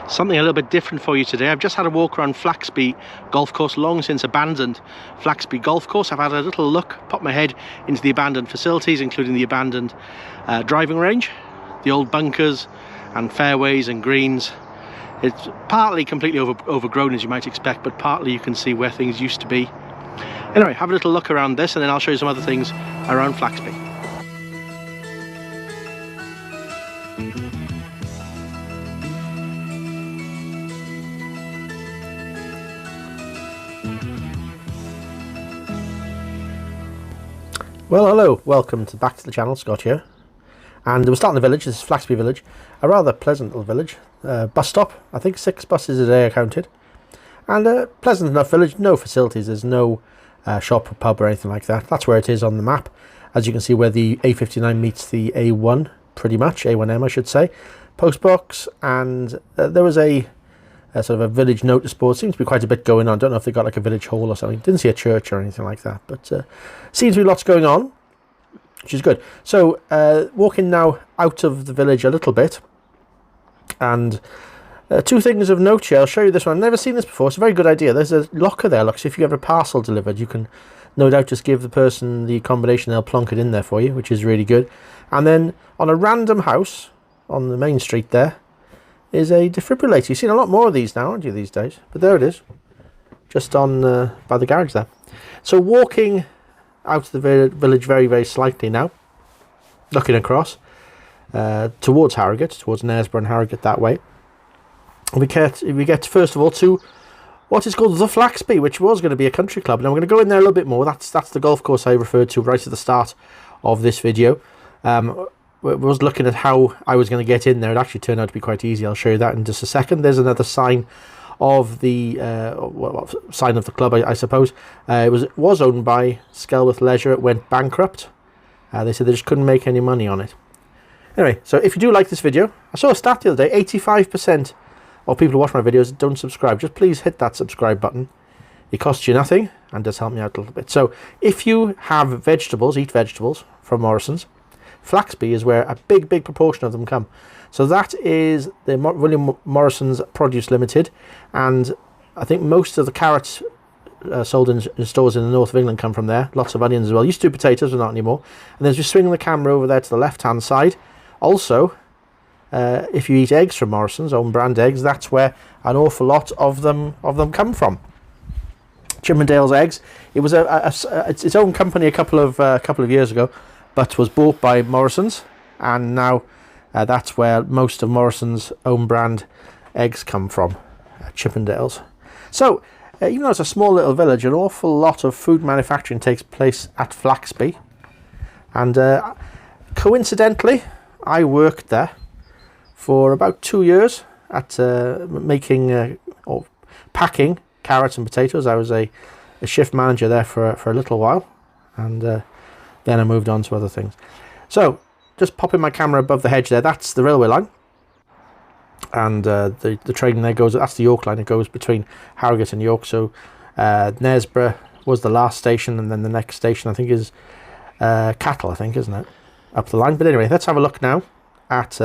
Something a little bit different for you today. I've just had a walk around Flaxby Golf Course, long since abandoned Flaxby Golf Course. I've had a little look, popped my head into the abandoned facilities, including the abandoned driving range, the old bunkers and fairways and greens. It's partly completely overgrown, as you might expect, but partly you can see where things used to be. Anyway, have a little look around this and then I'll show you some other things around Flaxby. Well, hello, welcome back to the channel. Scott here, and we're starting the village. This is Flaxby Village, a rather pleasant little village. Bus stop, I think 6 buses a day I counted, and a pleasant enough village. No facilities, there's no shop or pub or anything like that. That's where it is on the map, as you can see, where the A59 meets the A1, pretty much, A1M I should say. Post box, and there was a sort of a village notice board. Seems to be quite a bit going on. Don't know if they got like a village hall or something. Didn't see a church or anything like that, but seems to be lots going on, which is good. So walking now out of the village a little bit, and two things of note here. I'll show you this one. I've never seen this before. It's a very good idea. There's a locker there. Look, so if you have a parcel delivered, you can no doubt just give the person the combination. They'll plonk it in there for you, which is really good. And then on a random house on the main street there is a defibrillator. You've seen a lot more of these now, aren't you, these days? But there it is, just on by the garage there. So walking out of the village very, very slightly now, looking across towards Harrogate, towards Knaresborough and Harrogate that way. We get first of all to what is called the Flaxby, which was going to be a country club. Now we're going to go in there a little bit more. That's the golf course I referred to right at the start of this video. Was looking at how I was going to get in there. It actually turned out to be quite easy. I'll show you that in just a second. There's another sign of the sign of the club, I suppose. It was owned by Skelworth Leisure. It went bankrupt. They said they just couldn't make any money on it. Anyway, so if you do like this video, I saw a stat the other day, 85% of people who watch my videos don't subscribe. Just please hit that subscribe button. It costs you nothing and does help me out a little bit. So if you have vegetables, eat vegetables from Morrisons, Flaxby is where a big proportion of them come. So that is the William Morrisons Produce Limited, and I think most of the carrots sold in stores in the north of England come from there. Lots of onions as well. Used to do potatoes, but not anymore. And then just swinging the camera over there to the left hand side. Also, if you eat eggs from Morrisons, own brand eggs, that's where an awful lot of them come from. Chippendale's eggs. It was its own company a couple of years ago, but was bought by Morrisons, and now that's where most of Morrisons' own brand eggs come from, Chippendales. So, even though it's a small little village, an awful lot of food manufacturing takes place at Flaxby. And coincidentally, I worked there for about 2 years at making or packing carrots and potatoes. I was a shift manager there for a little while, and then I moved on to other things. So, just popping my camera above the hedge there, that's the railway line. And the train there goes, that's the York line, it goes between Harrogate and York. So, Knaresborough was the last station, and then the next station, I think, is Cattle, I think, isn't it? Up the line. But anyway, let's have a look now at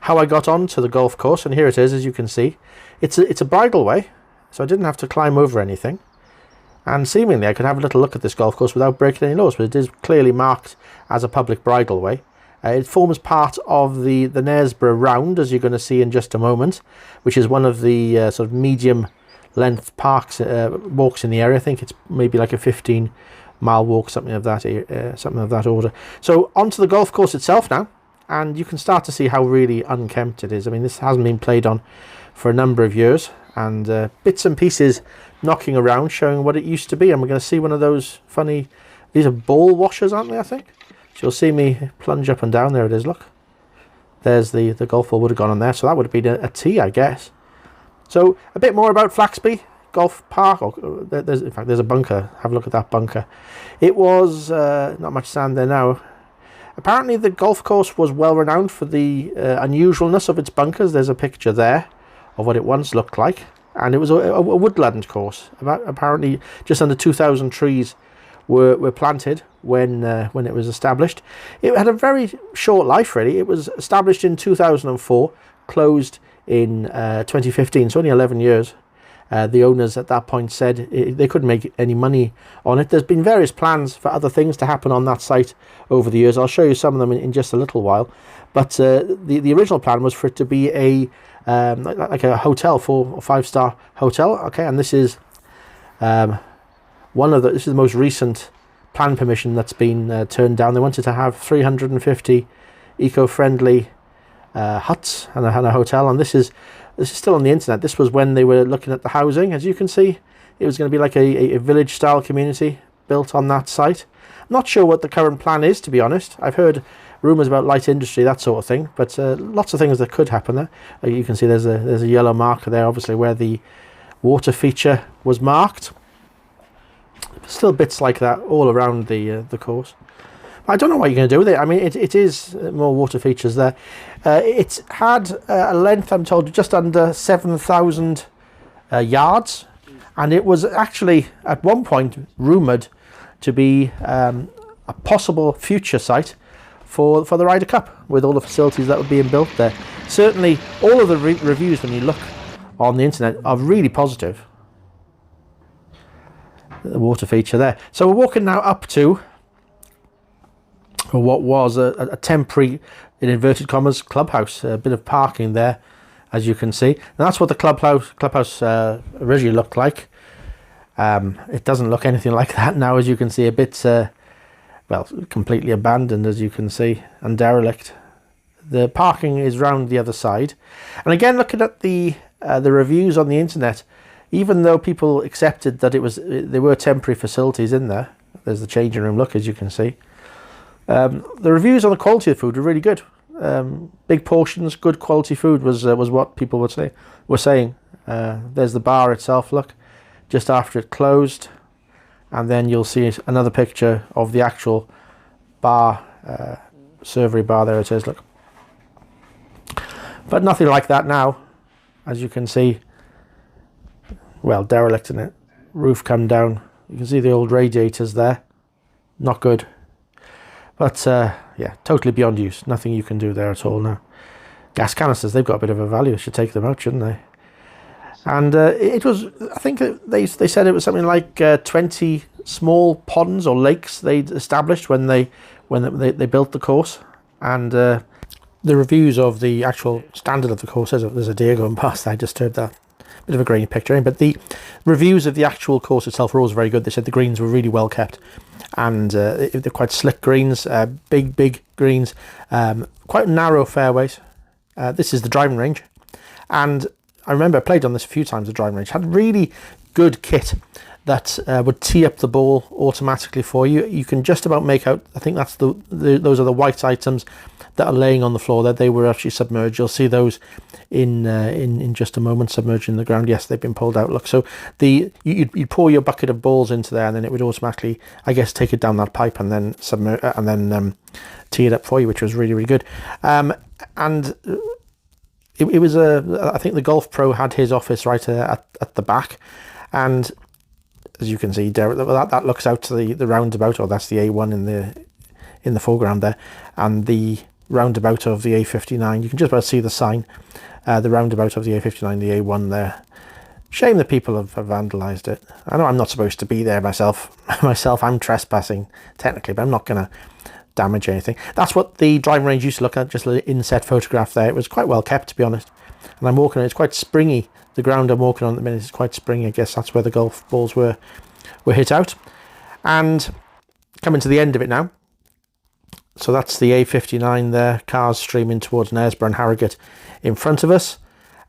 how I got on to the golf course. And here it is, as you can see. It's a bridle way, so I didn't have to climb over anything. And seemingly I could have a little look at this golf course without breaking any laws, but it is clearly marked as a public bridleway. It forms part of the Knaresborough Round, as you're going to see in just a moment, which is one of the sort of medium length parks walks in the area. I think it's maybe like a 15-mile walk, something of that order. So onto the golf course itself now, and you can start to see how really unkempt it is. I mean, this hasn't been played on for a number of years, and bits and pieces knocking around, showing what it used to be. And we're going to see one of those funny, these are ball washers, aren't they, I think? So you'll see me plunge up and down. There it is, look. There's the golf ball would have gone on there, so that would have been a tee, I guess. So a bit more about Flaxby Golf Park. In fact, there's a bunker. Have a look at that bunker. It was not much sand there now. Apparently the golf course was well renowned for the unusualness of its bunkers. There's a picture there of what it once looked like. And it was a woodland course. Apparently just under 2,000 trees were planted when it was established. It had a very short life, really. It was established in 2004, closed in 2015. It's only 11 years. The owners at that point said they couldn't make any money on it. There's been various plans for other things to happen on that site over the years. I'll show you some of them in just a little while. But the original plan was for it to be a like a hotel, 4 or 5 star hotel. Okay, and this is this is the most recent plan permission that's been turned down. They wanted to have 350 eco-friendly huts and a hotel, and this is still on the internet. This was when they were looking at the housing. As you can see, it was going to be like a village style community built on that site. I'm not sure what the current plan is, to be honest. I've heard rumours about light industry, that sort of thing, but lots of things that could happen there. You can see there's a yellow marker there, obviously, where the water feature was marked. Still bits like that all around the course. I don't know what you're going to do with it. I mean, it is more water features there. It's had a length, I'm told, just under 7,000 yards, and it was actually at one point rumoured to be a possible future site for the Ryder Cup, with all the facilities that were being built there. Certainly, all of the reviews when you look on the internet are really positive. The water feature there. So we're walking now up to what was a temporary, in inverted commas, clubhouse. A bit of parking there, as you can see. And that's what the clubhouse originally looked like. It doesn't look anything like that now, as you can see. A bit, well, completely abandoned, as you can see, and derelict. The parking is round the other side. And again, looking at the reviews on the internet, even though people accepted that there were temporary facilities in there, there's the changing room, look, as you can see. The reviews on the quality of food were really good. Big portions, good quality food was what people were saying. There's the bar itself, look, just after it closed, and then you'll see another picture of the actual bar, servery bar. There it is, look. But nothing like that now, as you can see. Well, derelict in it. Roof come down. You can see the old radiators there. Not good. But yeah, totally beyond use. Nothing you can do there at all now. Gas canisters, they've got a bit of a value. Should take them out, shouldn't they? And it was, I think they said it was something like 20 small ponds or lakes they'd established when they built the course. And the reviews of the actual standard of the course, there's a deer going past. I disturbed that. Bit of a grainy picture, but the reviews of the actual course itself were always very good. They said the greens were really well kept, and they're quite slick greens, big greens, quite narrow fairways. This is the driving range, and I remember I played on this a few times. The driving range had really good kit that would tee up the ball automatically for you. You can just about make out, I think that's those are the white items that are laying on the floor there. They were actually submerged. You'll see those in just a moment, submerged in the ground. Yes, they've been pulled out. Look, so you'd pour your bucket of balls into there, and then it would automatically, I guess, take it down that pipe and then submerge and then tee it up for you, which was really, really good. And it was I think the Golf Pro had his office right at the back, and as you can see, that looks out to the roundabout, or that's the A1 in the foreground there, and the roundabout of the A59. You can just about see the sign, the roundabout of the A59, the A1 there. Shame that people have vandalised it. I know I'm not supposed to be there myself. I'm trespassing technically, but I'm not going to damage anything. That's what the driving range used to look at, just an inset photograph there. It was quite well kept, to be honest. And I'm walking on, it's quite springy. The ground I'm walking on at the minute is quite springy. I guess that's where the golf balls were hit out. And coming to the end of it now. So that's the A59 there, cars streaming towards Knaresborough and Harrogate in front of us.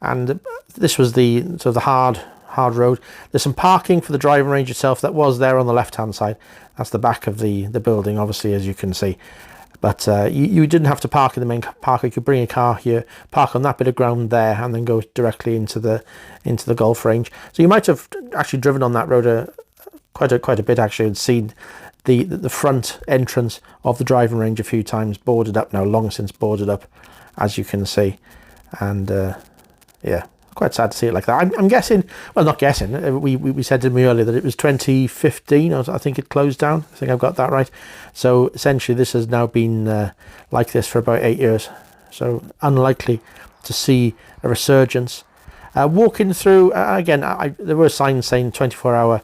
And this was the sort of the hard road. There's some parking for the driving range itself that was there on the left-hand side. That's the back of the building, obviously, as you can see. But you didn't have to park in the main park. You could bring a car here, park on that bit of ground there, and then go directly into the golf range. So you might have actually driven on that road quite a bit, actually, and seen the front entrance of the driving range a few times, boarded up now, long since boarded up, as you can see. And yeah, quite sad to see it like that. I'm guessing, well, not guessing, we said to me earlier that it was 2015, I think it closed down. I think I've got that right. So essentially this has now been like this for about 8 years. so unlikely to see a resurgence. Walking through, again, there were signs saying 24-hour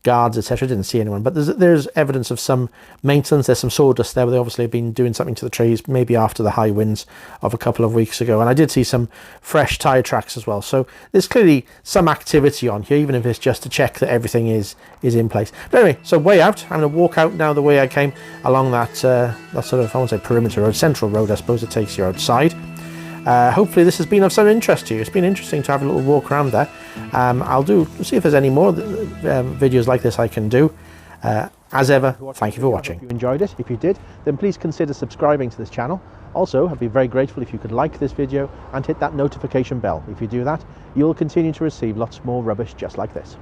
guards, etc. I didn't see anyone, but there's evidence of some maintenance. There's some sawdust there, where they obviously have been doing something to the trees, maybe after the high winds of a couple of weeks ago. And I did see some fresh tyre tracks as well. So there's clearly some activity on here, even if it's just to check that everything is in place. But anyway, so way out. I'm going to walk out now the way I came, along that sort of, I won't say perimeter road, central road, I suppose, that takes you outside. Hopefully this has been of some interest to you. It's been interesting to have a little walk around there. I'll see if there's any more videos like this I can do. As ever, thank you for watching. If you enjoyed it, if you did, then please consider subscribing to this channel. Also, I'd be very grateful if you could like this video and hit that notification bell. If you do that, you'll continue to receive lots more rubbish just like this.